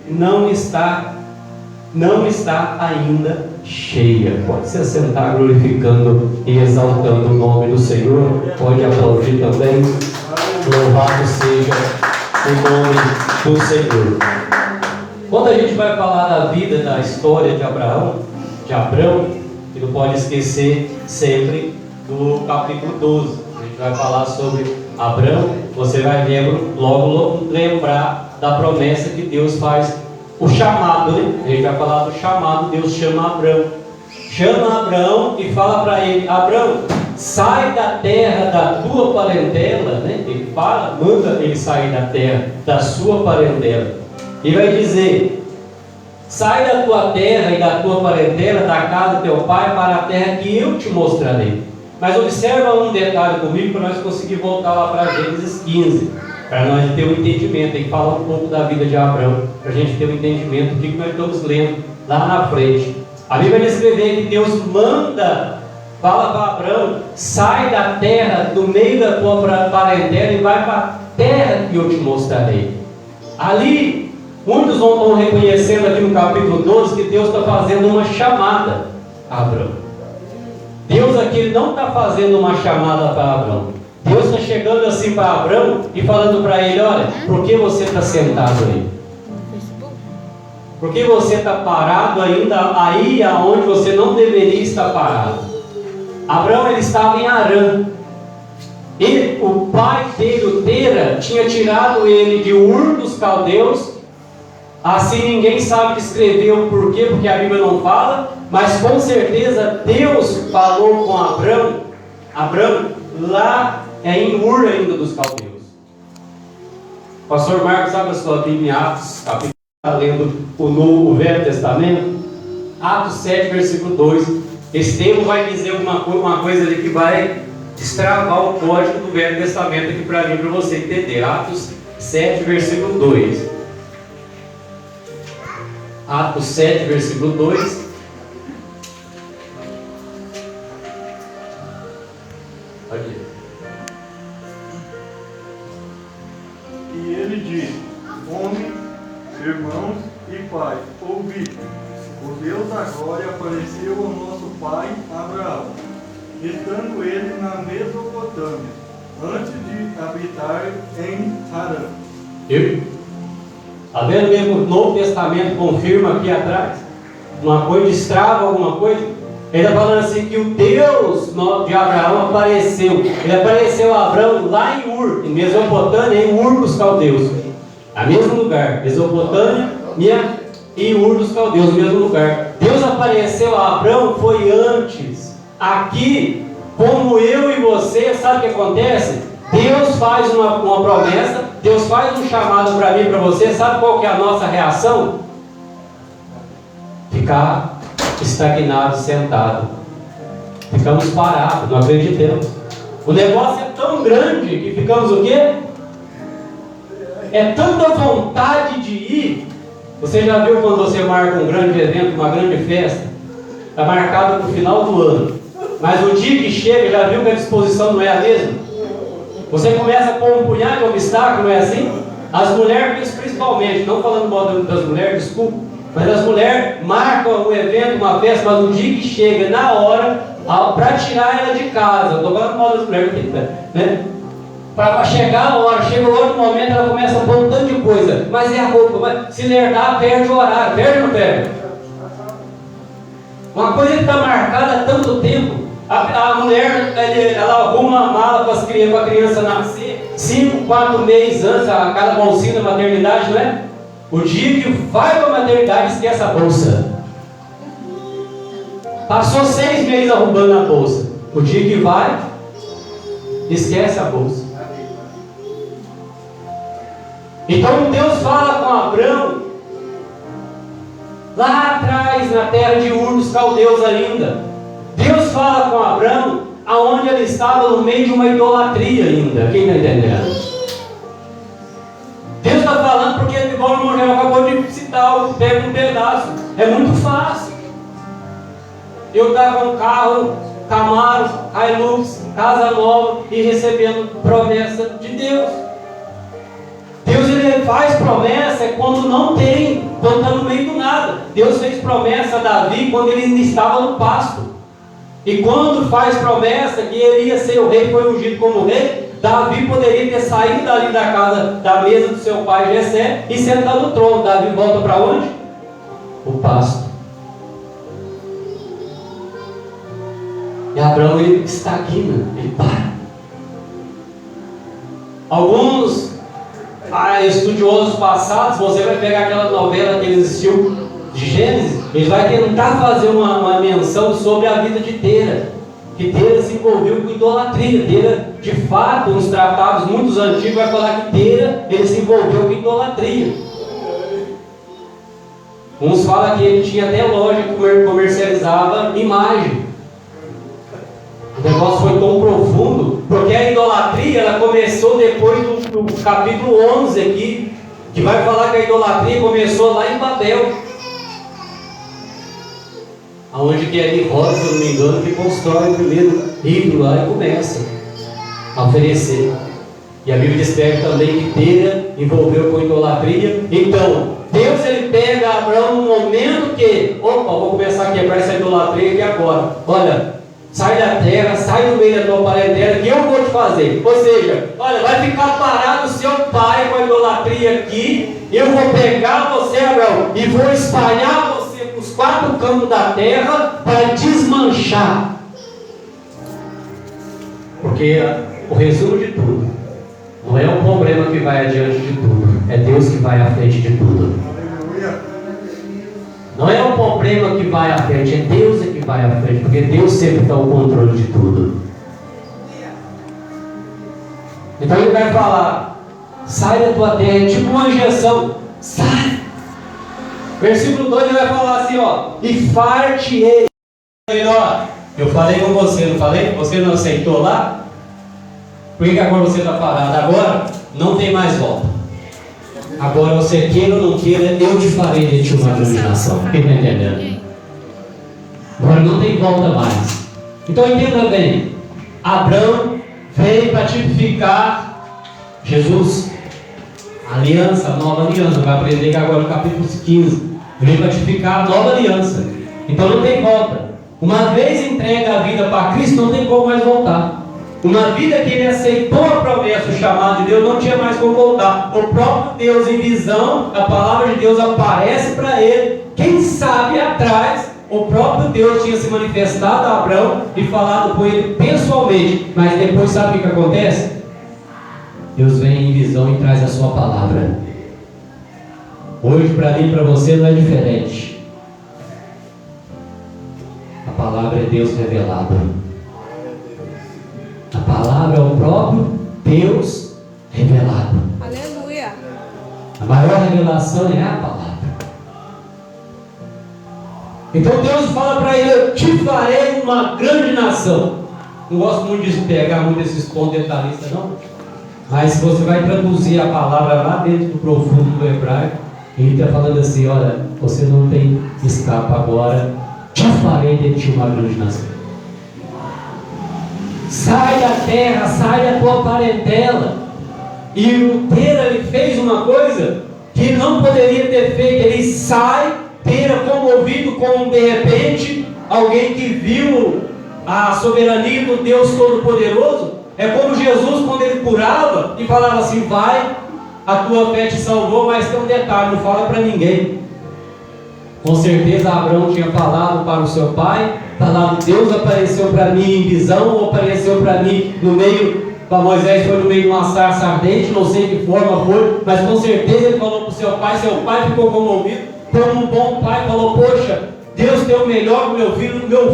não está ainda cheia. Pode se assentar glorificando e exaltando o nome do Senhor. Pode aplaudir também. Louvado seja o nome do Senhor. Quando a gente vai falar da vida, da história de Abraão, e não pode esquecer sempre do capítulo 12. A gente vai falar sobre Abraão. Você vai logo lembrar da promessa que Deus faz, o chamado, né? A gente vai falar do chamado. Deus chama Abraão e fala para ele: Abraão, sai da terra da tua parentela, né? Ele fala, manda ele sair da terra da sua parentela, e vai dizer: sai da tua terra e da tua parentela, da casa do teu pai, para a terra que eu te mostrarei. Mas observa um detalhe comigo, para nós conseguir voltar lá para Gênesis 15, para nós ter um entendimento. Tem que falar um pouco da vida de Abraão, para a gente ter um entendimento do que nós estamos lendo lá na frente. A Bíblia vai descrever que Deus fala para Abraão: sai da terra, do meio da tua parentela, e vai para a terra que eu te mostrarei. Ali, muitos vão reconhecendo aqui no capítulo 12 que Deus está fazendo uma chamada a Abraão. Deus aqui não está fazendo uma chamada para Abraão. Deus está chegando assim para Abraão e falando para ele: olha, por que você está sentado aí? Por que você está parado ainda aí aonde você não deveria estar parado? Abraão, ele estava em Harã. E o pai dele, o Tera, tinha tirado ele de Ur dos Caldeus. Assim ninguém sabe descrever o porquê, porque a Bíblia não fala, mas com certeza Deus falou com Abraão lá em Ur ainda dos Caldeus. O pastor Marcos abre a sua Bíblia em Atos, capítulo, está lendo o Velho Testamento, Atos 7, versículo 2. Esse termo vai dizer uma coisa ali que vai destravar o código do Velho Testamento aqui para mim, para você entender. Atos 7, versículo 2. Atos 7, versículo 2. Pode ir. E ele disse: homem, irmãos e pai, ouvi. O Deus da glória apareceu ao nosso pai Abraão, estando ele na Mesopotâmia, antes de habitar em Harã. Está vendo mesmo? O Novo Testamento confirma aqui atrás uma coisa, destrava alguma coisa. Ele está falando assim que o Deus de Abraão apareceu. Ele apareceu a Abraão lá em Ur, em Mesopotâmia, em Ur dos Caldeus. No mesmo lugar, Mesopotâmia e Ur dos Caldeus, no mesmo lugar. Deus apareceu a Abraão, foi antes. Aqui, como eu e você, sabe o que acontece? Deus faz uma promessa, Deus faz um chamado para mim e para você. Sabe qual que é a nossa reação? Ficar estagnado, sentado. Ficamos parados, não acreditamos. O negócio é tão grande que ficamos o quê? É tanta vontade de ir. Você já viu quando você marca um grande evento, uma grande festa? Está marcado para o final do ano. Mas o dia que chega, já viu que a disposição não é a mesma? Você começa a pôr um punhado de obstáculos, não é assim? As mulheres principalmente, não falando mal das mulheres, desculpa, mas as mulheres marcam um evento, uma festa, mas o dia que chega, na hora, para tirar ela de casa, estou falando mal das mulheres, né? Para chegar a hora, chega o outro momento, ela começa a pôr um tanto de coisa, mas é a roupa, se lerdar, perde o horário, perde ou não perde? Uma coisa que está marcada há tanto tempo. A mulher, ela arruma a mala para a criança nascer 5, 4 meses antes, a cada bolsinha da maternidade, não é? O dia que vai para a maternidade, esquece a bolsa. Passou 6 meses arrumando a bolsa. O dia que vai, esquece a bolsa. Então Deus fala com Abraão, lá atrás, na terra de Ur dos Caldeus ainda. Deus fala com Abraão, aonde ele estava no meio de uma idolatria ainda. Quem está entendendo? Deus está falando porque, igual o irmão João acabou de citar, pega um pedaço. É muito fácil. Eu estar com um carro, Camaro, Hilux, casa nova e recebendo promessa de Deus. Deus ele ele faz promessa é quando não tem, quando está no meio do nada. Deus fez promessa a Davi quando ele ainda estava no pasto. E quando faz promessa que ele ia ser o rei, foi ungido como rei, Davi poderia ter saído dali da casa, da mesa do seu pai Jessé e sentado no trono. Davi volta para onde? O pasto. E Abraão, ele estagna, ele para. Alguns estudiosos passados, você vai pegar aquela novela que ele existiu de Gênesis, ele vai tentar fazer uma menção sobre a vida de Tera, que Tera se envolveu com idolatria. Tera, de fato, nos tratados muito antigos, vai falar que Tera, ele se envolveu com idolatria. Uns falam que ele tinha até loja que comercializava imagem. O negócio foi tão profundo, porque a idolatria ela começou depois do capítulo 11 aqui, que vai falar que a idolatria começou lá em Babel, aonde que é Rosa, se eu não me engano, que constrói o primeiro ídolo lá e começa a oferecer. E a Bíblia descreve também que Tera envolveu com idolatria. Então, Deus ele pega Abraão no momento que, vou começar a quebrar essa idolatria aqui agora. Olha, sai da terra, sai do meio da tua parentela, que eu vou te fazer. Ou seja, olha, vai ficar parado o seu pai com a idolatria aqui. Eu vou pegar você, Abraão, e vou espalhar você para os 4 cantos da terra para desmanchar. Porque o resumo de tudo não é o problema que vai adiante de tudo, é Deus que vai à frente de tudo. Não é o problema que vai à frente, é Deus que vai à frente, porque Deus sempre está ao controle de tudo. Então ele vai falar: sai da tua terra, é tipo uma injeção, sai. Versículo 2 ele vai falar assim, e far-te-ei. Eu falei com você, não falei? Você não aceitou lá? Por que agora você está parado? Agora não tem mais volta. Agora você queira ou não queira, eu te farei de ti uma grande nação. Quem está entendendo? Agora não tem volta mais. Então entenda bem, Abraão veio para tipificar Jesus, a aliança, a nova aliança. Vai aprender que agora no capítulo 15 veio para tipificar a nova aliança. Então não tem volta. Uma vez entrega a vida para Cristo, não tem como mais voltar. Uma vida que ele aceitou a promessa, o chamado de Deus, não tinha mais como voltar. O próprio Deus em visão, a palavra de Deus aparece para ele. Quem sabe atrás, o próprio Deus tinha se manifestado a Abraão e falado com ele pessoalmente. Mas depois sabe o que acontece? Deus vem em visão e traz a sua palavra. Hoje para mim e para você não é diferente. A palavra é Deus revelado. A palavra é o próprio Deus revelado. Aleluia. A maior revelação é a palavra. Então Deus fala para ele: eu te farei uma grande nação. Não gosto muito de pegar muito esses pontos detalhistas, não. Mas se você vai traduzir a palavra lá dentro do profundo do hebraico, ele está falando assim: olha, você não tem escapa agora. Te farei de ti uma grande nação. Sai da terra, sai da tua parentela. E o Tera, ele fez uma coisa que não poderia ter feito. Ele sai, Tera comovido como de repente alguém que viu a soberania do Deus Todo-Poderoso. É como Jesus quando ele curava e falava assim: vai, a tua fé te salvou, mas tem um detalhe, não fala para ninguém. Com certeza Abraão tinha falado para o seu pai, falado: Deus apareceu para mim em visão, ou apareceu para mim no meio, para Moisés foi no meio de uma sarça ardente, não sei que forma foi, mas com certeza ele falou para o seu pai ficou comovido, como um bom pai, falou: poxa, Deus tem o melhor para o meu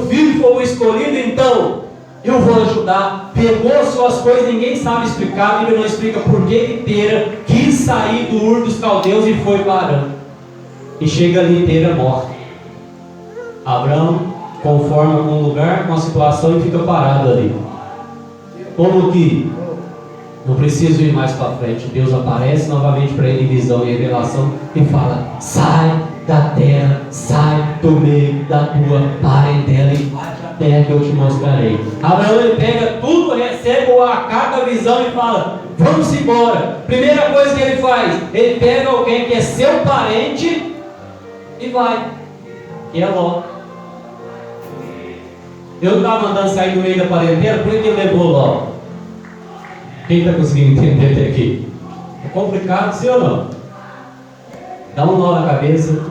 filho foi o escolhido, então eu vou ajudar. Pegou suas coisas, ninguém sabe explicar, a Bíblia não explica por que Tera quis sair do Ur dos Caldeus e foi para Arã. E chega ali inteira morta. Abraão conforma com um lugar, com a situação e fica parado ali. Como que não preciso ir mais para frente. Deus aparece novamente para ele em visão e revelação e fala: sai da terra, sai do meio da tua parentela e vai para terra que eu te mostrarei. Abraão, ele pega tudo, recebe a carta, a visão e fala: vamos embora. Primeira coisa que ele faz, ele pega alguém que é seu parente e vai, que é Ló. Deus não estava mandando sair do meio da parentela, por que ele levou Ló? Quem está conseguindo entender até aqui? É complicado, sim ou não? Dá um nó na cabeça.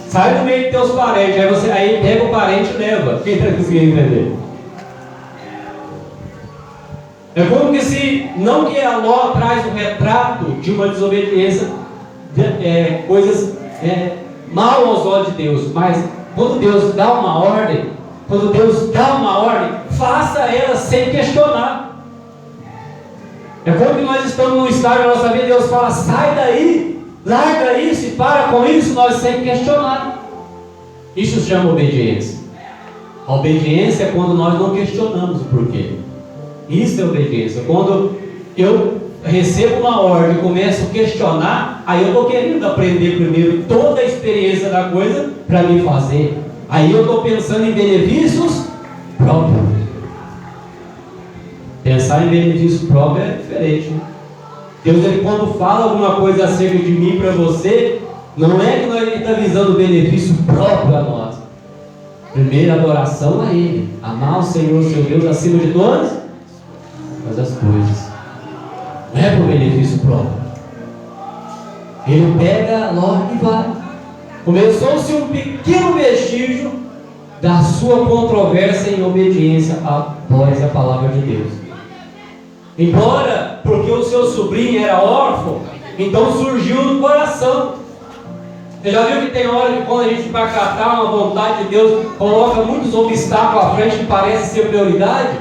Sai do meio de teus parentes, aí pega o parente e leva. Quem está conseguindo entender? É como que se não que a Ló traz um retrato de uma desobediência, coisas mal aos olhos de Deus, mas quando Deus dá uma ordem, faça ela sem questionar. É como que nós estamos num estágio da nossa vida, Deus fala: sai daí, larga isso e para com isso, nós sem questionar. Isso se chama obediência. A obediência é quando nós não questionamos o porquê. Isso é obediência. Quando eu recebo uma ordem e começo a questionar, aí eu estou querendo aprender primeiro toda a experiência da coisa para me fazer. Aí eu estou pensando em benefícios próprios. Pensar em benefício próprio é diferente, né? Deus, ele, quando fala alguma coisa acerca de mim para você, não é que ele está visando o benefício próprio a nós. Primeiro, adoração a Ele. Amar o Senhor, seu Deus, acima de todas as coisas. Não é para o benefício próprio. Ele pega logo e vai. Começou-se um pequeno vestígio da sua controvérsia em obediência após a palavra de Deus. Embora, porque o seu sobrinho era órfão, então surgiu no coração. Você já viu que tem hora que quando a gente vai catar uma vontade de Deus, coloca muitos obstáculos à frente que parece ser prioridade?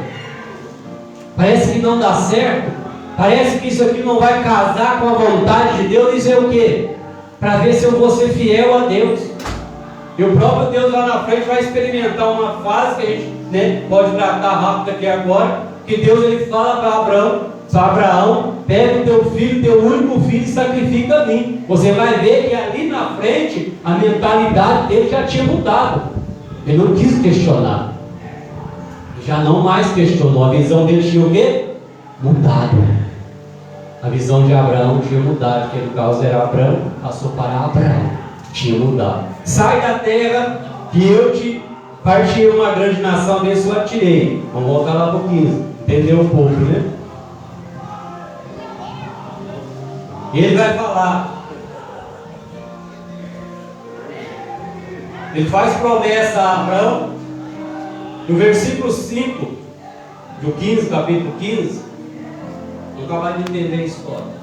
Parece que não dá certo? Parece que isso aqui não vai casar com a vontade de Deus? Isso é o quê? Para ver se eu vou ser fiel a Deus. E o próprio Deus lá na frente vai experimentar uma fase que a gente pode tratar rápido aqui agora, que Deus ele fala para Abraão: pega o teu filho, teu único filho, e sacrifica a mim. Você vai ver que ali na frente a mentalidade dele já tinha mudado. Ele não quis questionar. Já não mais questionou. A visão dele tinha o quê? Mudado. A visão de Abraão tinha mudado, porque no caso era Abraão, passou para Abraão. Tinha mudado. Sai da terra que eu te parti uma grande nação, abençoa, tirei. Vamos voltar lá para o 15. Entendeu um pouco, né? Ele vai falar. Ele faz promessa a Abraão. No versículo 5 do 15, capítulo 15, nunca vai entender a história.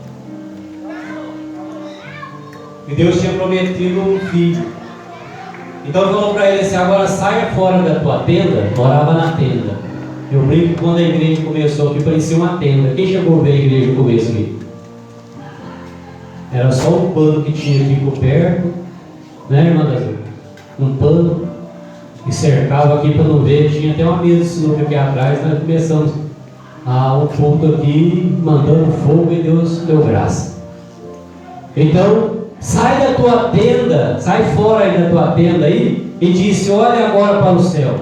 E Deus tinha prometido um filho. Então ele falou para ele assim: agora saia fora da tua tenda. Morava na tenda. Eu brinco que quando a igreja começou aqui parecia uma tenda. Quem chegou a ver a igreja no começo aqui? Era só um pano que tinha aqui por perto, né, irmã da Ju? Um pano e cercava aqui para não ver. Tinha até uma mesa de sinuca aqui atrás. Nós começamos um culto aqui, mandando fogo, e Deus deu graça. Então, sai da tua tenda, sai fora aí da tua tenda aí, e disse: olha agora para o céu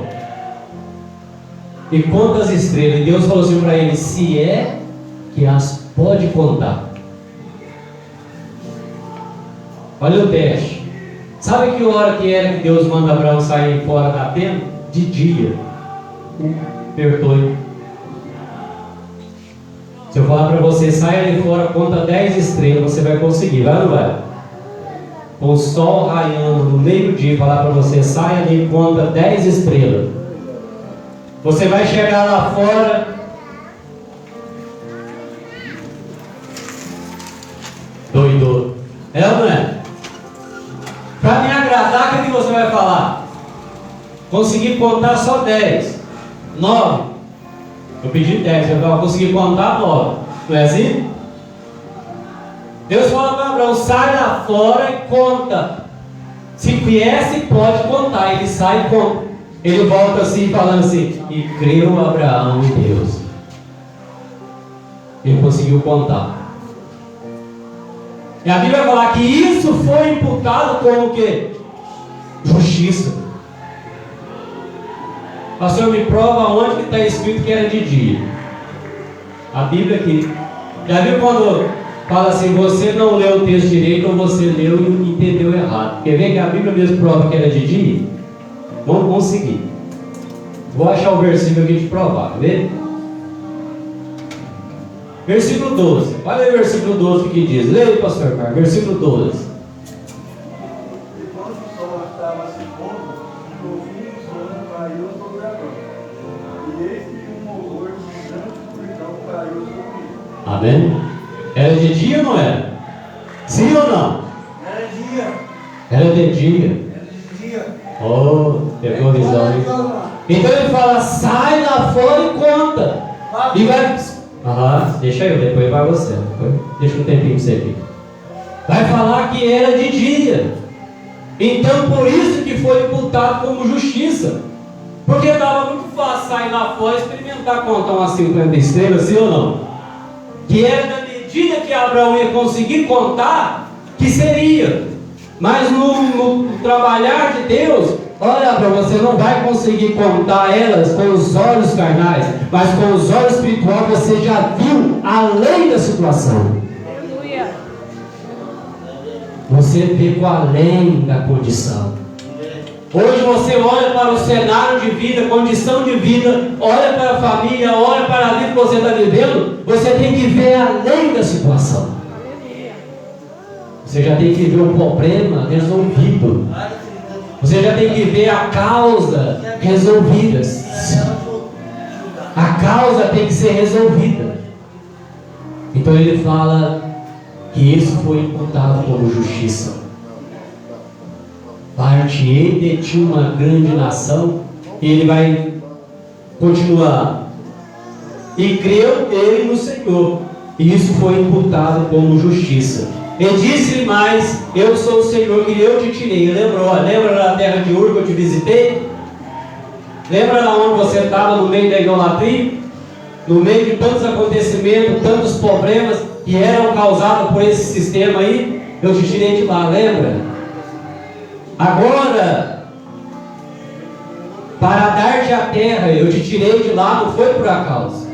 e conta as estrelas. E Deus falou assim para ele: se é que as pode contar. Olha o teste. Sabe que hora que era que Deus manda Abraão sair fora da tenda? De dia. Perdoe. Se eu falar para você: sai ali fora, conta 10 estrelas, você vai conseguir, vai ou não vai? Com o sol raiando no meio-dia, falar para você: sai ali e conta 10 estrelas. Você vai chegar lá fora, doido. É ou não é? Para me agradar, o que você vai falar? Consegui contar só 10, 9. Eu pedi 10, eu consegui contar 9. Não é assim? Deus fala para Abraão: sai lá fora e conta. Se viesse, pode contar. Ele sai e conta. Ele volta assim, falando assim: e creu Abraão em Deus. Ele conseguiu contar. E a Bíblia vai falar que isso foi imputado como o quê? Justiça. Pastor, me prova onde que está escrito que era de dia. A Bíblia aqui. Já viu quando fala assim, você não leu o texto direito ou você leu e entendeu errado? Quer ver que a Bíblia mesmo prova que era de dia? Vamos seguir. Vou achar o versículo aqui de provar, quer ver? Versículo 12. Olha aí o versículo 12 que diz. Leia aí, pastor Carlos. Versículo 12. E quando o sol estava se pondo, um profundo sono caiu sobre Abrão. E eis que um horror de grande escuridão caiu sobre ele. Amém? Era de dia ou não era? Sim ou não? Era dia. Era de dia. Era de dia. Oh, pegou a visão aí. Então ele fala, sai lá fora e conta. E vai... deixa eu, depois vai você. Depois deixa um tempinho pra você aqui. Vai falar que era de dia. Então por isso que foi imputado como justiça. Porque estava muito fácil sair lá fora e experimentar contar umas 50 estrelas, sim ou não? Que era da medida que Abraão ia conseguir contar, que seria. Mas no trabalhar de Deus, olha, Abraão, você não vai conseguir contar elas com os olhos carnais, mas com os olhos espirituais você já viu além da situação. Aleluia. Você ficou além da condição. Hoje você olha para o cenário de vida, condição de vida, olha para a família, olha para a vida que você está vivendo, você tem que ver além da situação. Você já tem que ver o problema resolvido. Você já tem que ver a causa resolvida. A causa tem que ser resolvida. Então ele fala que isso foi imputado como justiça. Partirei de ti uma grande nação. E ele vai continuar. E creu ele no Senhor. E isso foi imputado como justiça. E disse-lhe mais, eu sou o Senhor que eu te tirei. Lembra da terra de Ur que eu te visitei? Lembra lá onde você estava no meio da idolatria? No meio de tantos acontecimentos, tantos problemas que eram causados por esse sistema aí? Eu te tirei de lá, lembra? Agora, para dar-te a terra, eu te tirei de lá, não foi por acaso.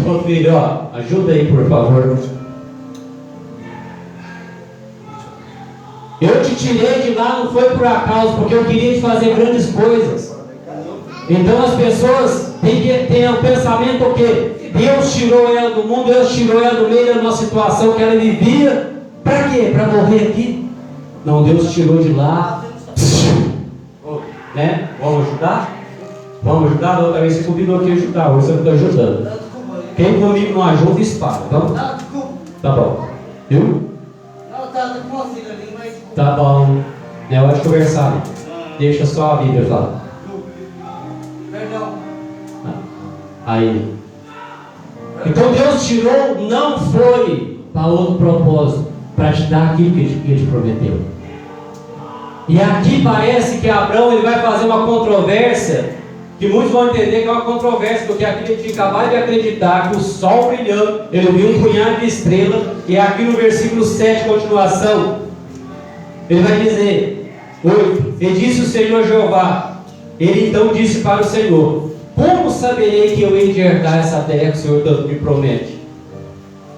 Ô filho, ó, ajuda aí por favor. Eu te tirei de lá, não foi por acaso, porque eu queria te fazer grandes coisas. Então as pessoas têm que ter um pensamento o quê? Deus tirou ela do mundo, Deus tirou ela do meio da nossa situação que ela vivia. Para quê? Para morrer aqui? Não, Deus tirou de lá. Né? Vamos ajudar? Vamos ajudar? Da outra vez você combinou aqui ajudar, hoje você não está ajudando. Quem comigo não ajuda, espalha. Então, tá bom. Viu? Tá bom. É hora de conversar. Deixa só a Bíblia falar. Aí. Então Deus tirou, não foi para outro propósito, para te dar aquilo que ele te prometeu. E aqui parece que Abraão ele vai fazer uma controvérsia, que muitos vão entender que é uma controvérsia, porque aqui ele tinha acabado de acreditar que o sol brilhando, ele viu um punhado de estrelas, e aqui no versículo 7, continuação, ele vai dizer, 8, e disse o Senhor Jeová, ele então disse para o Senhor, como saberei que eu hei de herdar essa terra que o Senhor tanto me promete?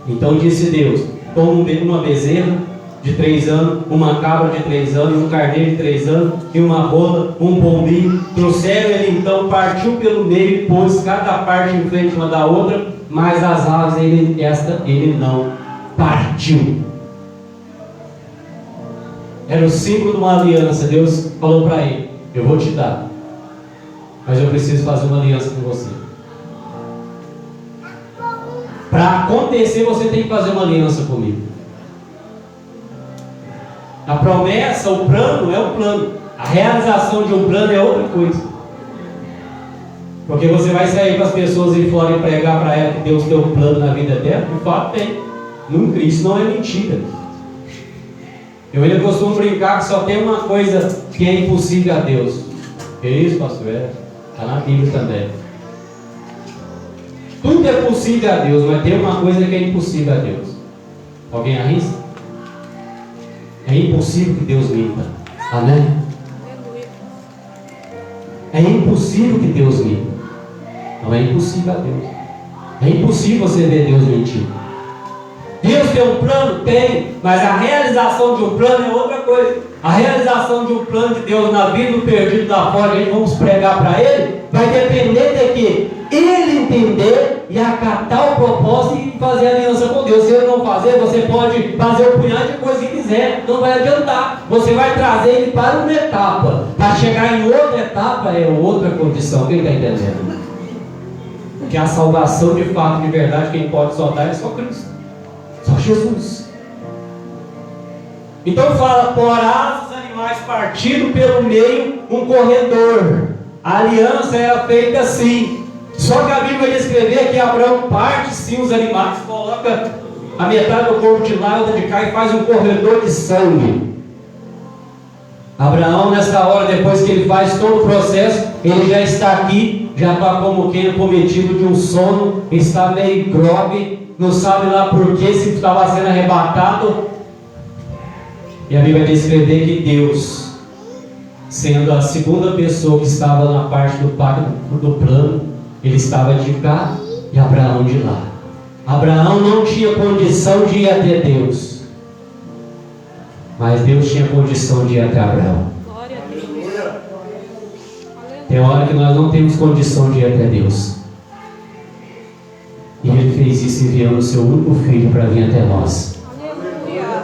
Então disse Deus, toma uma bezerra de 3 anos, uma cabra de 3 anos, um carneiro de 3 anos, e uma rola, um pombinho. Trouxeram ele então, partiu pelo meio, e pôs cada parte em frente uma da outra, mas as aves ele não partiu. Era o símbolo de uma aliança. Deus falou para ele, eu vou te dar, mas eu preciso fazer uma aliança com você. Para acontecer, você tem que fazer uma aliança comigo. A promessa, o plano é um plano. A realização de um plano é outra coisa. Porque você vai sair para as pessoas e fora e pregar para elas que Deus tem um plano na vida dela. De fato tem. Nunca, isso não é mentira. Eu ainda costumo brincar que só tem uma coisa que é impossível a Deus. Que isso, pastor? Está na Bíblia também. Tudo é possível a Deus, mas tem uma coisa que é impossível a Deus. Alguém arrisca? É impossível que Deus minta. Amém? É impossível impossível que Deus minta. Não é impossível a Deus. É impossível você ver Deus mentir. Deus tem um plano? Tem, mas a realização de um plano é outra coisa. A realização de um plano de Deus na vida do perdido da fora, que a gente vamos pregar para ele, vai depender de que ele entender e acatar o propósito e fazer aliança com Deus. Se ele não fazer, você pode fazer o punhado de coisa que quiser, não vai adiantar. Você vai trazer ele para uma etapa, para chegar em outra etapa é outra condição. Quem está entendendo? Porque a salvação de fato, de verdade, quem pode só dar é só Cristo, só Jesus. Então fala: porás os animais partindo pelo meio um corredor. A aliança era feita assim. Só que a Bíblia vai descrever que Abraão parte sim os animais, coloca a metade do corpo de lá e outra de cá e faz um corredor de sangue. Abraão, nessa hora, depois que ele faz todo o processo, ele já está aqui, já está como quem é cometido de um sono, está meio grogue, não sabe lá por que, se estava sendo arrebatado. E a Bíblia vai descrever que Deus, sendo a segunda pessoa que estava na parte do pacto do plano, ele estava de cá e Abraão de lá. Abraão não tinha condição de ir até Deus, mas Deus tinha condição de ir até Abraão. Glória a Deus. Tem hora que nós não temos condição de ir até Deus, e Ele fez isso enviando o seu único filho para vir até nós. Aleluia.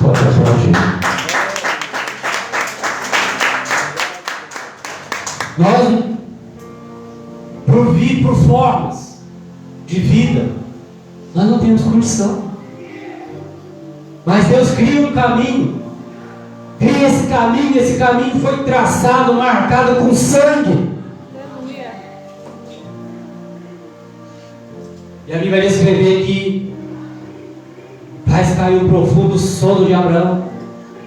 Pode aplaudir. Nós, por formas de vida, nós não temos condição. Mas Deus cria um caminho. Cria esse caminho foi traçado, marcado com sangue. Aleluia. E a Bíblia vai descrever que faz cair um profundo sono de Abraão.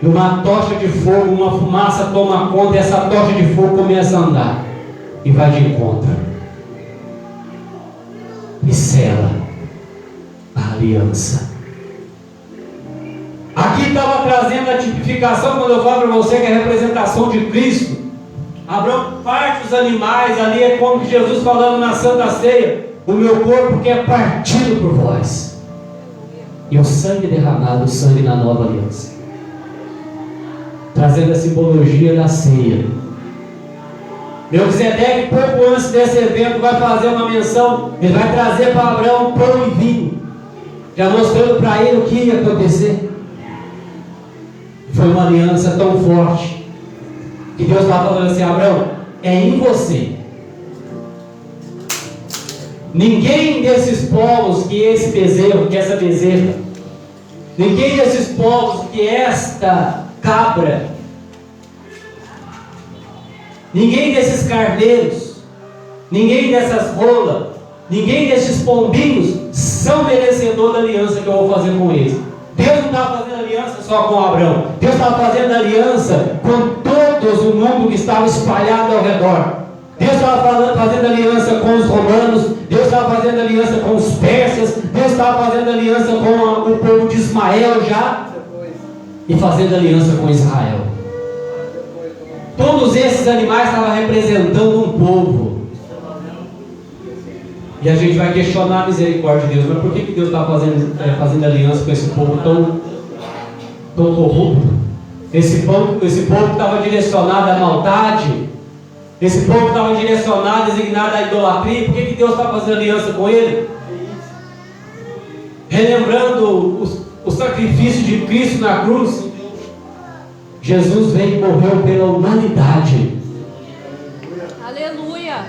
E uma tocha de fogo, uma fumaça toma conta, e essa tocha de fogo começa a andar. E vai de encontro. E sela a aliança. Aqui estava trazendo a tipificação, quando eu falo para você que é a representação de Cristo. Abraão parte os animais, ali é como Jesus falando na Santa Ceia: o meu corpo que é partido por vós, e o sangue derramado, o sangue na nova aliança, trazendo a simbologia da ceia. Melquisedeque, pouco antes desse evento, vai fazer uma menção. Ele vai trazer para Abraão pão e vinho, já mostrando para ele o que ia acontecer. Foi uma aliança tão forte que Deus estava falando assim: Abraão, é em você. Ninguém desses povos que esse bezerro, que essa bezerra, ninguém desses povos que esta cabra, ninguém desses carneiros, ninguém dessas rolas, ninguém desses pombinhos são merecedor da aliança que eu vou fazer com eles. Deus não estava fazendo aliança só com Abraão. Deus estava fazendo aliança com todos o mundo que estava espalhado ao redor. Deus estava fazendo aliança com os romanos. Deus estava fazendo aliança com os persas. Deus estava fazendo aliança com o povo de Ismael já, e fazendo aliança com Israel. Todos esses animais estavam representando um povo. E a gente vai questionar a misericórdia de Deus. Mas por que Deus está fazendo aliança com esse povo tão corrupto? Esse povo que estava direcionado à maldade, esse povo que estava direcionado, designado à idolatria. Por que Deus está fazendo aliança com ele? Relembrando o sacrifício de Cristo na cruz. Jesus veio e morreu pela humanidade. Aleluia.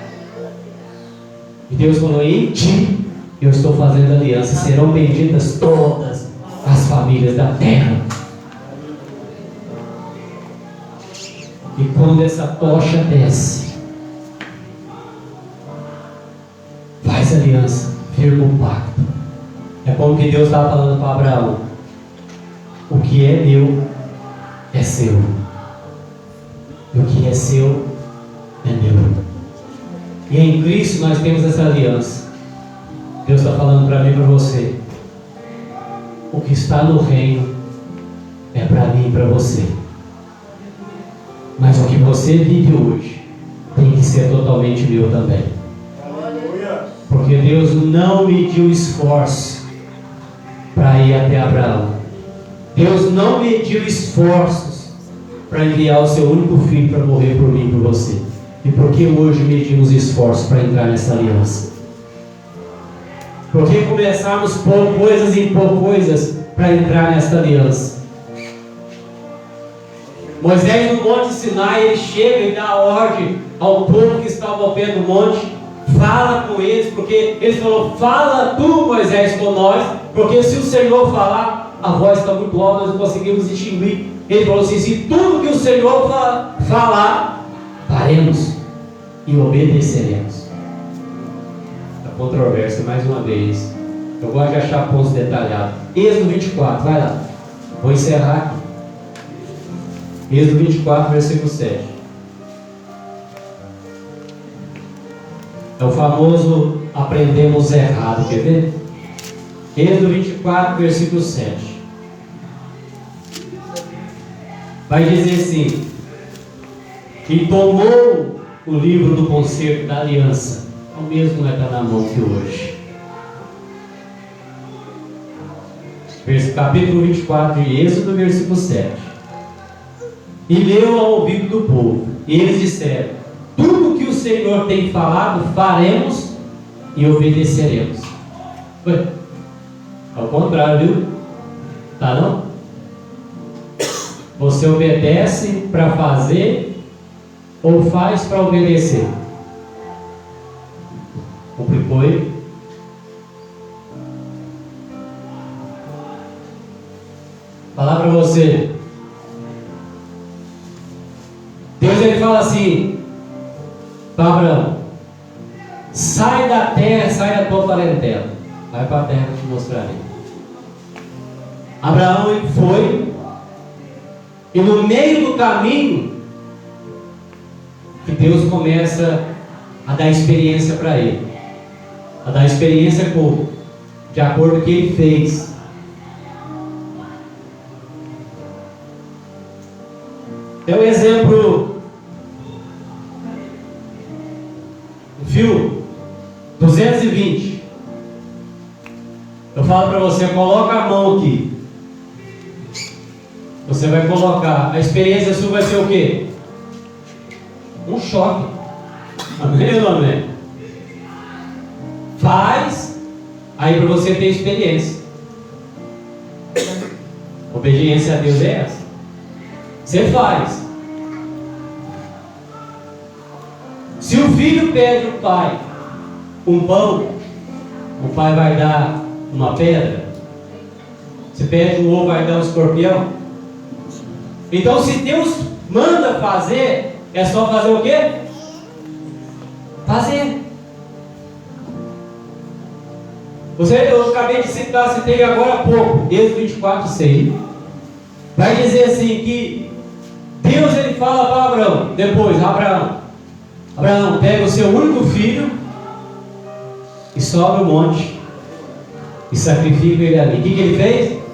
E Deus falou: em ti eu estou fazendo aliança, serão benditas todas as famílias da terra. E quando essa tocha desce, faz aliança, firma o pacto. É como que Deus estava falando para Abraão: o que é meu é seu, e o que é seu é meu. E em Cristo nós temos essa aliança. Deus está falando para mim e para você: o que está no reino é para mim e para você. Mas o que você vive hoje isso é totalmente meu também. Aleluia. Porque Deus não mediu esforço para ir até Abraão. Deus não mediu esforços para enviar o seu único filho para morrer por mim e por você. E por que hoje medimos esforços para entrar nessa aliança? Porque começamos por coisas e por coisas para entrar nessa aliança. Moisés no Monte Sinai, ele chega e dá ordem ao povo que estava ao pé do monte, fala com eles, porque ele falou: fala tu, Moisés, com nós, porque se o Senhor falar, a voz está muito alta, nós não conseguimos distinguir. Ele falou assim: se tudo que o Senhor falar, faremos e obedeceremos. A controvérsia mais uma vez. Eu gosto de achar pontos detalhados. Êxodo 24, vai lá. Vou encerrar aqui. Êxodo 24, versículo 7. É o famoso aprendemos errado, quer ver? Êxodo 24, versículo 7. Vai dizer assim: e tomou o livro do concerto da aliança. O mesmo não está na mão que hoje. Capítulo 24 de Êxodo, versículo 7. E leu ao ouvido do povo, e eles disseram: tudo que o Senhor tem falado, faremos e obedeceremos. Ué, ao contrário, viu? Tá não? Você obedece para fazer ou faz para obedecer? Complicou aí? Falar para você. Deus, ele fala assim para Abraão: sai da terra, sai da tua parentela, vai para a terra que eu te mostrarei. Abraão, ele foi, e no meio do caminho que Deus começa a dar experiência para ele, a dar experiência de acordo com o que ele fez. Tem um exemplo, um fio 220. Eu falo para você: coloca a mão aqui. Você vai colocar, a experiência sua vai ser o quê? Um choque. Amém ou amém? Faz, aí para você ter experiência. Obediência a Deus é essa. Você faz. Se o filho pede ao pai um pão, o pai vai dar uma pedra. Se pede um ovo, vai dar um escorpião. Então, se Deus manda fazer, é só fazer o quê? Fazer. Eu acabei de citar, citei agora há pouco, Êxodo 24, 6. Vai dizer assim que Deus, ele fala para Abraão, depois: Abraão, pega o seu único filho e sobe o monte e sacrifica ele ali. O que ele fez?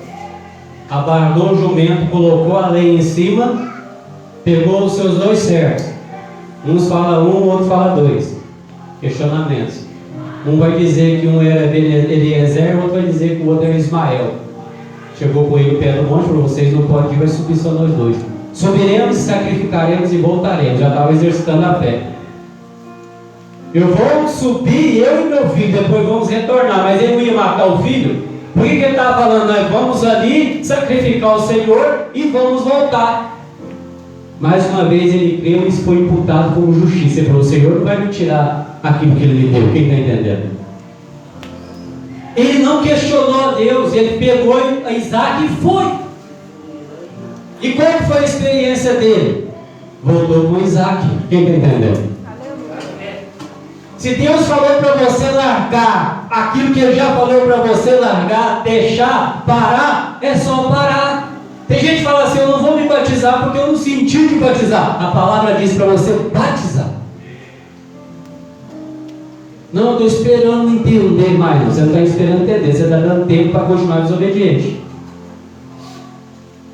Abarrou o jumento, colocou a lenha em cima, pegou os seus dois servos. Uns fala um, o outro fala dois. Questionamentos. Um vai dizer que um era Eliezer, o outro vai dizer que o outro era Ismael. Chegou com ele no pé do monte e falou: vocês não podem ir, vai subir só nós dois. Subiremos, sacrificaremos e voltaremos. Já estava exercitando a fé. Eu vou subir, eu e meu filho, depois vamos retornar. Mas ele não ia matar o filho. Por que ele estava falando? Nós vamos ali sacrificar o Senhor e vamos voltar. Mais uma vez ele creu e isso foi imputado como justiça. Ele falou: o Senhor não vai me tirar aquilo que ele me deu. Quem está entendendo? Ele não questionou a Deus, ele pegou a Isaac e foi. E qual foi a experiência dele? Voltou com Isaac. Quem está entendendo? Se Deus falou para você largar aquilo que Ele já falou para você largar, deixar, parar, é só parar. Tem gente que fala assim: eu não vou me batizar porque eu não senti de batizar. A palavra diz para você batizar. Não, estou esperando entender mais. Você não está esperando entender, você está dando tempo para continuar desobediente.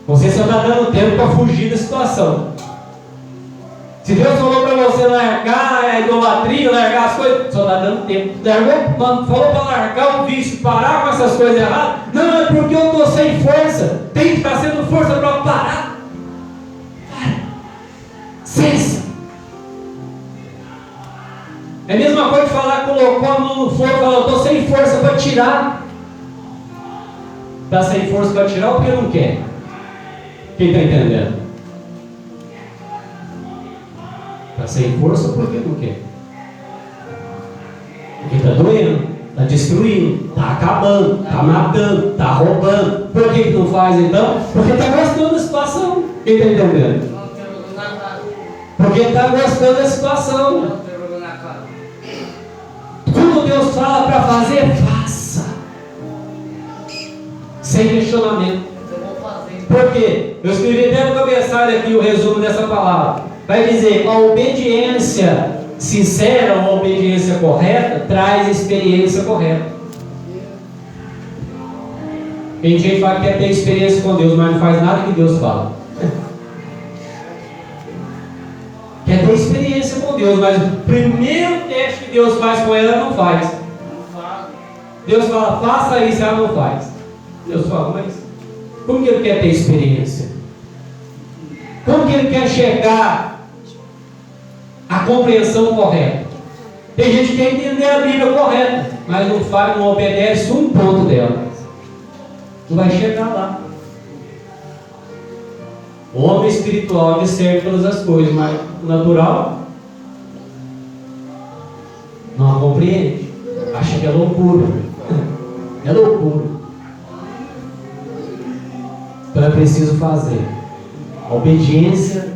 Você só está dando tempo para fugir da situação. Se Deus falou para você largar a idolatria, largar as coisas, só está dando tempo. Falou para largar o vício, parar com essas coisas erradas. Não, é porque eu estou sem força. Tem que estar sendo força para parar. Para. Cessa. É a mesma coisa de falar, colocou a mão no fogo e falou, estou sem força para tirar. Está sem força para tirar ou porque não quer? Quem está entendendo? Está sem força porque não quer? Porque está doendo, está destruindo, está acabando, está matando, está roubando. Por que não faz então? Porque está gostando da situação. Quem está entendendo? Porque está gostando da situação. Tudo Deus fala para fazer, faça. Sem questionamento. Por quê? Eu escrevi dentro do cabeçalho aqui o resumo dessa palavra. Vai dizer, a obediência sincera ou a obediência correta traz experiência correta. Tem gente que fala que quer ter experiência com Deus, mas não faz nada que Deus fala. Quer ter experiência com Deus, mas o primeiro teste que Deus faz com ela, não faz. Deus fala, faça isso, ela não faz. Deus fala, mas como que Ele quer ter experiência? Como que Ele quer chegar à compreensão correta? Tem gente que quer entender a Bíblia correta, mas não faz, não obedece um ponto dela. Não vai chegar lá. O homem espiritual discerne todas as coisas, mas o natural não a compreende. Acha que é loucura. É loucura. Então é preciso fazer a obediência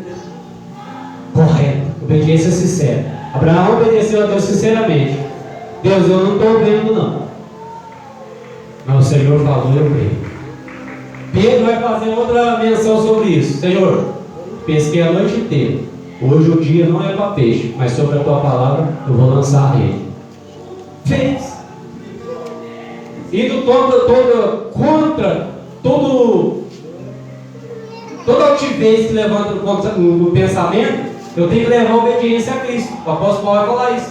correta, obediência sincera. Abraão obedeceu a Deus sinceramente. Deus, eu não estou vendo não, mas o Senhor falou, eu creio. Pedro vai fazer outra menção sobre isso. Senhor, pesquei a noite inteira. Hoje o dia não é para peixe, mas sobre a tua palavra eu vou lançar a rede. Fez. Indo contra toda altivez que levanta no pensamento, eu tenho que levar a obediência a Cristo. O apóstolo Paulo vai falar isso.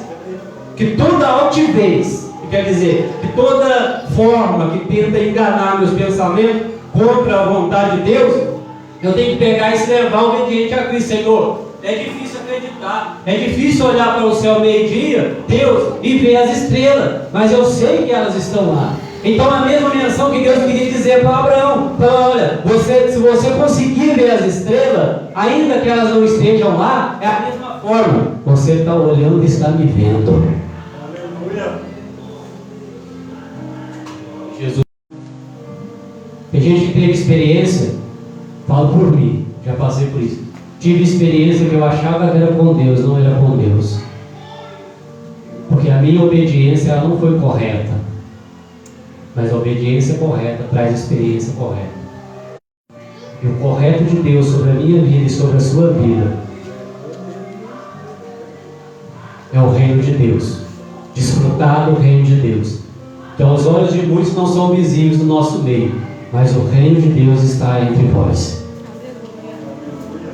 Que toda altivez, que quer dizer, que toda forma que tenta enganar meus pensamentos contra a vontade de Deus, eu tenho que pegar e se levar obediente a Cristo. Senhor, é difícil acreditar, é difícil olhar para o céu meio-dia, Deus, e ver as estrelas, mas eu sei que elas estão lá. Então a mesma menção que Deus queria dizer para Abraão, olha, se você conseguir ver as estrelas, ainda que elas não estejam lá, é a mesma forma, você está olhando e está me vendo. Aleluia. Jesus. Tem gente que teve experiência, falo por mim, já passei por isso. Tive experiência que eu achava que era com Deus, não era com Deus. Porque a minha obediência ela não foi correta. Mas a obediência correta traz experiência correta. E o correto de Deus sobre a minha vida e sobre a sua vida é o reino de Deus. Desfrutar do reino de Deus. Então os olhos de muitos não são visíveis no nosso meio, mas o reino de Deus está entre vós.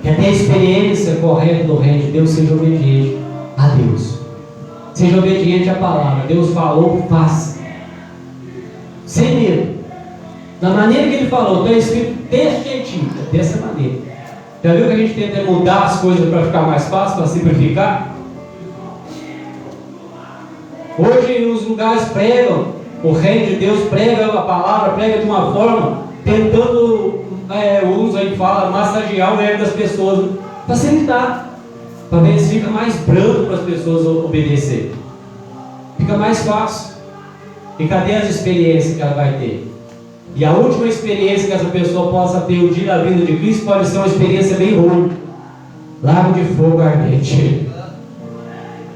Quer ter a experiência correta do reino de Deus, seja obediente a Deus. Seja obediente à palavra. Deus falou, faça. Sem medo. Da maneira que Ele falou, está escrito desse jeitinho, dessa maneira. Já viu que a gente tenta mudar as coisas para ficar mais fácil, para simplificar? Hoje os lugares pregam, o reino de Deus prega a palavra, prega de uma forma, tentando, uns aí fala, massagear o ego das pessoas, facilitar, para ver se fica mais brando para as pessoas obedecerem. Fica mais fácil. E cadê as experiências que ela vai ter? E a última experiência que essa pessoa possa ter o dia da vida de Cristo pode ser uma experiência bem ruim. Lago de fogo ardente.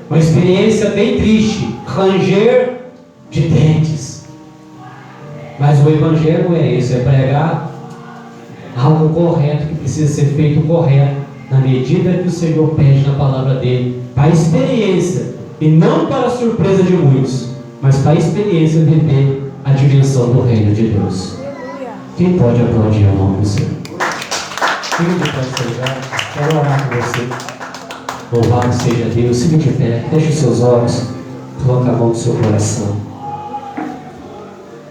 Uma experiência bem triste. Ranger de dentes. Mas o Evangelho não é isso. É pregar algo correto, que precisa ser feito correto, na medida que o Senhor pede na palavra dele. Para a experiência. E não para a surpresa de muitos, mas para a experiência de viver a dimensão do reino de Deus. Quem pode aplaudir o nome do Senhor? Fique de pé, Senhor. Quero orar com você. Louvado seja Deus. Fique de pé, feche os seus olhos, coloque a mão no seu coração.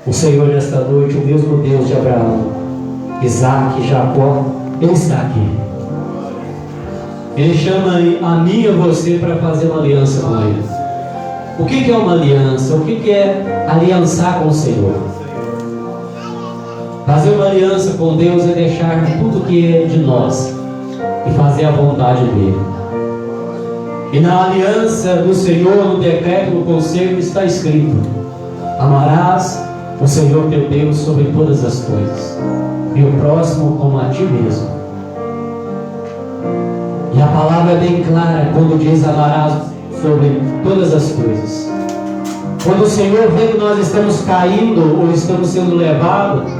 O Senhor nesta noite, o mesmo Deus de Abraão, Isaac e Jacó, Ele está aqui. Ele chama a mim e a você para fazer uma aliança com Ele. O que é uma aliança? O que é aliançar com o Senhor? Fazer uma aliança com Deus é deixar tudo que é de nós e fazer a vontade dEle. E na aliança do Senhor, no decreto, no conselho, está escrito: amarás o Senhor teu Deus sobre todas as coisas, e o próximo como a ti mesmo. E a palavra é bem clara quando diz: amarás sobre todas as coisas. Quando o Senhor vê que nós estamos caindo ou estamos sendo levados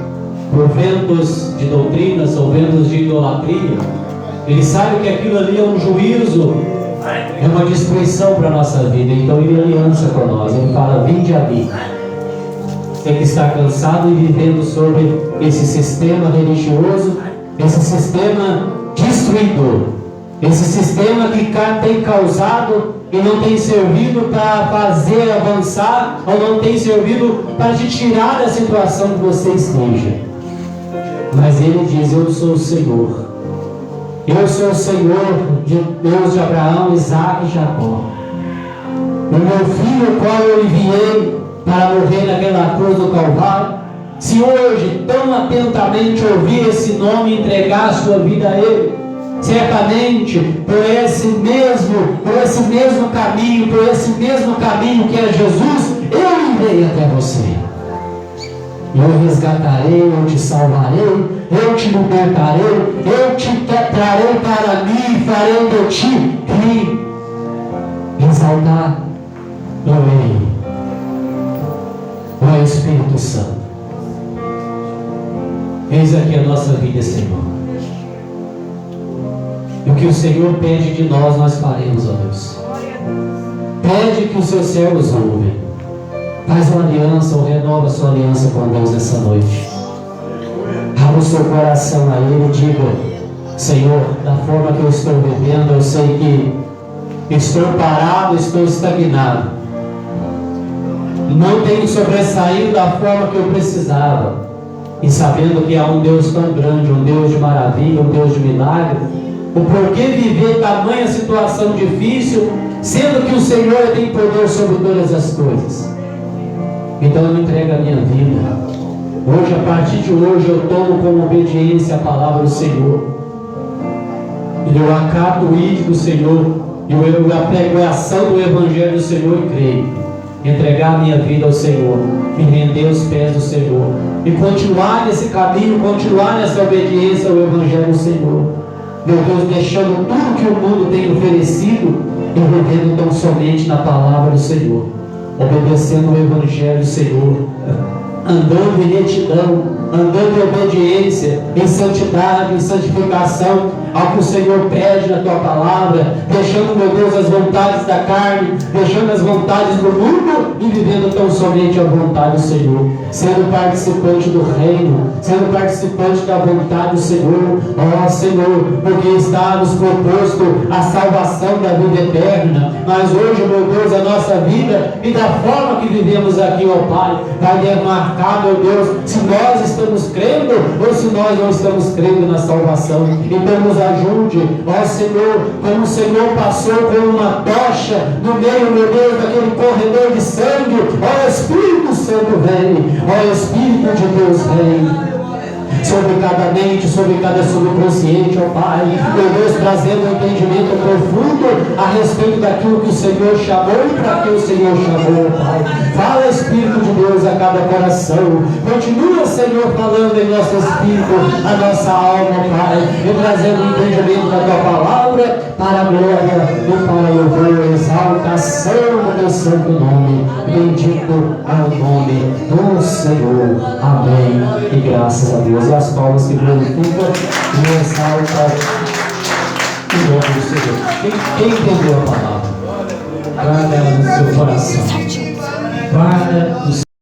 por ventos de doutrinas ou ventos de idolatria, Ele sabe que aquilo ali é um juízo, é uma destruição para a nossa vida. Então Ele aliança com nós. Ele fala: vinde a mim. Você que está cansado e vivendo sobre esse sistema religioso, esse sistema destruidor, esse sistema que tem causado e não tem servido para fazer avançar, ou não tem servido para te tirar da situação que você esteja. Mas Ele diz: eu sou o Senhor. Eu sou o Senhor, Deus de Abraão, Isaac e Jacó. O meu filho, o qual eu enviei para morrer naquela cruz do Calvário. Se hoje tão atentamente ouvir esse nome e entregar a sua vida a Ele, certamente por esse mesmo caminho que é Jesus, eu irei até você. Eu resgatarei, eu te salvarei, eu te libertarei, eu te trarei para mim e farei de ti rir, exaltar, glória. Ó Espírito Santo, eis aqui a nossa vida, Senhor. E o que o Senhor pede de nós faremos, ó Deus. Pede que os seus servos ouvem. Faz uma aliança ou renova a sua aliança com Deus nessa noite. Abra o seu coração a Ele e diga: Senhor, da forma que eu estou vivendo, eu sei que estou parado, estou estagnado. Não tenho sobressaído da forma que eu precisava. E sabendo que há um Deus tão grande, um Deus de maravilha, um Deus de milagre, o porquê viver tamanha situação difícil, sendo que o Senhor tem poder sobre todas as coisas. Então eu entrego a minha vida. Hoje, a partir de hoje, eu tomo como obediência a palavra do Senhor. E eu acato o ídolo do Senhor, e eu apego a ação do Evangelho do Senhor e creio. Entregar a minha vida ao Senhor, me render aos pés do Senhor e continuar nesse caminho, continuar nessa obediência ao Evangelho do Senhor. Meu Deus, deixando tudo que o mundo tem oferecido e vivendo tão somente na palavra do Senhor, obedecendo o Evangelho do Senhor, andando em retidão, andando em obediência, em santidade, em santificação ao que o Senhor pede na tua palavra, deixando, meu Deus, as vontades da carne, deixando as vontades do mundo e vivendo tão somente a vontade do Senhor, sendo participante do reino, sendo participante da vontade do Senhor. Ó Senhor, porque está nos proposto a salvação da vida eterna, mas hoje, meu Deus, a nossa vida e da forma que vivemos aqui, ó Pai, vai demarcar, meu Deus, se nós estamos crendo ou se nós não estamos crendo na salvação. Então nos ajude, ó Senhor, como o Senhor passou com uma tocha no meio, meu Deus, daquele corredor de sangue. Ó Espírito Santo, vem, ó Espírito de Deus, vem sobre cada mente, sobre cada subconsciente, ó Pai, meu Deus, trazendo um entendimento profundo a respeito daquilo que o Senhor chamou e para que o Senhor chamou, ó Pai. Fala, Espírito de Deus, a cada coração. Continua, Senhor, falando em nosso espírito, a nossa alma, ó Pai, e trazendo o entendimento da tua palavra para a glória e para a louvor, exaltação do teu santo nome. Bendito é o nome do Senhor. Amém. E graças a Deus. E as palmas que glorificam e exaltam o nome do Senhor. Quem entendeu a palavra? Guarda ela no seu coração. Guarda no seu